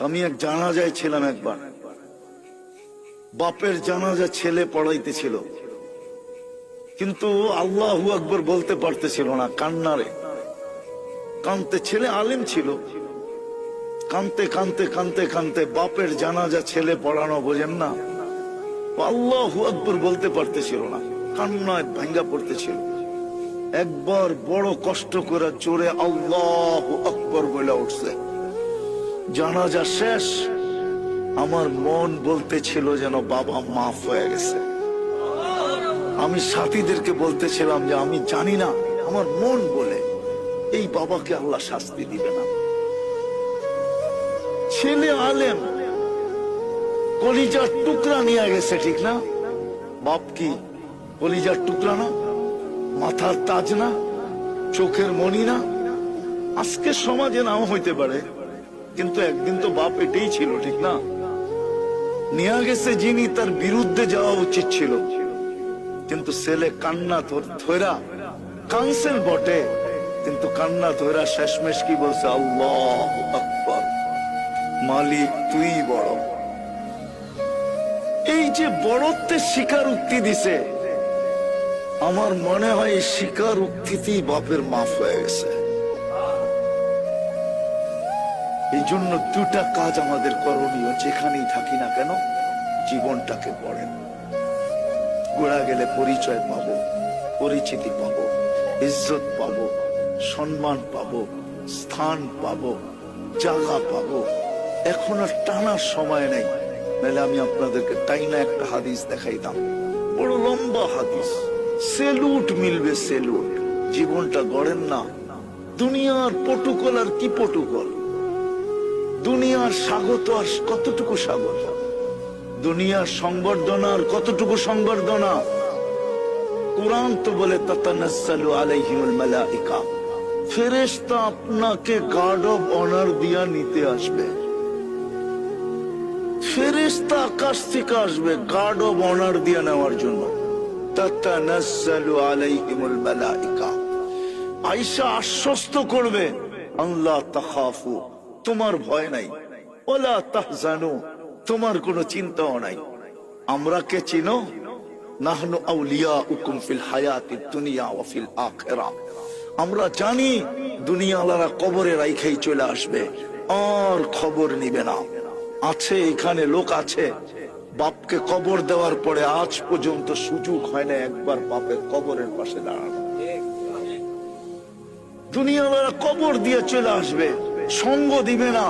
আমি এক জানাজায় ছিলাম একবার, বাপের জানাজা ছেলে পড়াইতেছিল, কিন্তু আল্লাহু আকবার বলতে পারতেছিল না, কান্নারে কানতে। ছেলে আলেম ছিল, কানতে কানতে কানতে কানতে বাপের জানাজা ছেলে পড়ানো, বোঝেন না, আল্লাহু আকবার বলতে পারতেছিল না, কান্নায় ভাঙ্গা পড়তেছিল। একবার বড় কষ্ট করে জোরে আল্লাহু আকবার বলে উঠছে। জানাজা শেষ, আমার মন বলতেছিল যেন বাবা মাফ হয়ে গেছে। আমি সাথীদেরকে বলতেছিলাম যে আমি জানি না, আমার মন বলে এই বাবাকে আল্লাহ শাস্তি দিবে না। ছেলে আলেম, কলিজার টুকরা নিয়ে গেছে, ঠিক না? বাপ কি কলিজার টুকরা না? মাথার তাজ না? চোখের মণি না? আজকে সমাজে নাও হইতে পারে, কিন্তু একদিন তো বাপ এটাই ছিল, ঠিক না? নিয়ে গেছে যিনি, তার বিরুদ্ধে যাওয়া উচিত ছিল, কিন্তু ছেলে কান্না ধৈরা কানসেল বটে, কিন্তু কান্না ধৈরা শেষমেশ কি বলছে? আল্লাহু আকবার, মালিক তুই বড়। এই যে বড়ত্বের স্বীকারোক্তি দিছে, আমার মনে হয় এই স্বীকারোক্তিতেই বাপের মাফ হয়ে গেছে। এই জন্য দুটা কাজ আমাদের করণীয়, যেখানেই থাকি না কেন, জীবনটাকে গড়েন। গোড়া গেলে পরিচয় পাবো, পরিচিতি পাবো, ইজ্জত পাবো, সম্মান পাবো, স্থান পাবো, জায়গা পাবো। এখন আর টানার সময় নেই, নাহলে আমি আপনাদেরকে টাইনা একটা হাদিস দেখাইতাম, বড় লম্বা হাদিস, সেলুট মিলবে, সেলুট। জীবনটা গড়েন না। দুনিয়ার পটুকল আর কি পটুকল, দুনিয়ার স্বাগত আর কতটুকু স্বাগত, দুনিয়ার সংবর্ধনা আর কতটুকু সংবর্ধনা। কুরআন তো বলে তাতানাজ্জালু আলাইহিমুল মালাইকা, ফেরেশতা আপনাকে গার্ড অফ অনার দিয়া নিতে আসবে। ফেরেশতা আকাশ থেকে আসবে গার্ড অফ অনার দিয়া নেওয়ার জন্য। তাতানাজ্জালু আলাইহিমুল মালাইকা, আয়েশা আশ্বস্ত করবে, আল্লাহ তাখাফু, তোমার ভয় নাই, ওয়ালা তাহজানু, তোমার কোনো চিন্তাও নাই। আমরা কে চিনো? নাহনু আউলিয়াউকুম ফিল হায়াতিদ দুনিয়া ওয়া ফিল আখিরাহ। আমরা জানি দুনিয়াওয়ালারা কবরে রাইখাই চলে আসবে, আর খবর নিবে না। আছে এখানে লোক আছে, বাপকে কবর দেওয়ার পরে আজ পর্যন্ত সুযোগ হয় না একবার বাপের কবরের পাশে দাঁড়ানো। দুনিয়াওয়ালারা কবর দিয়ে চলে আসবে, সঙ্গ দিবে না।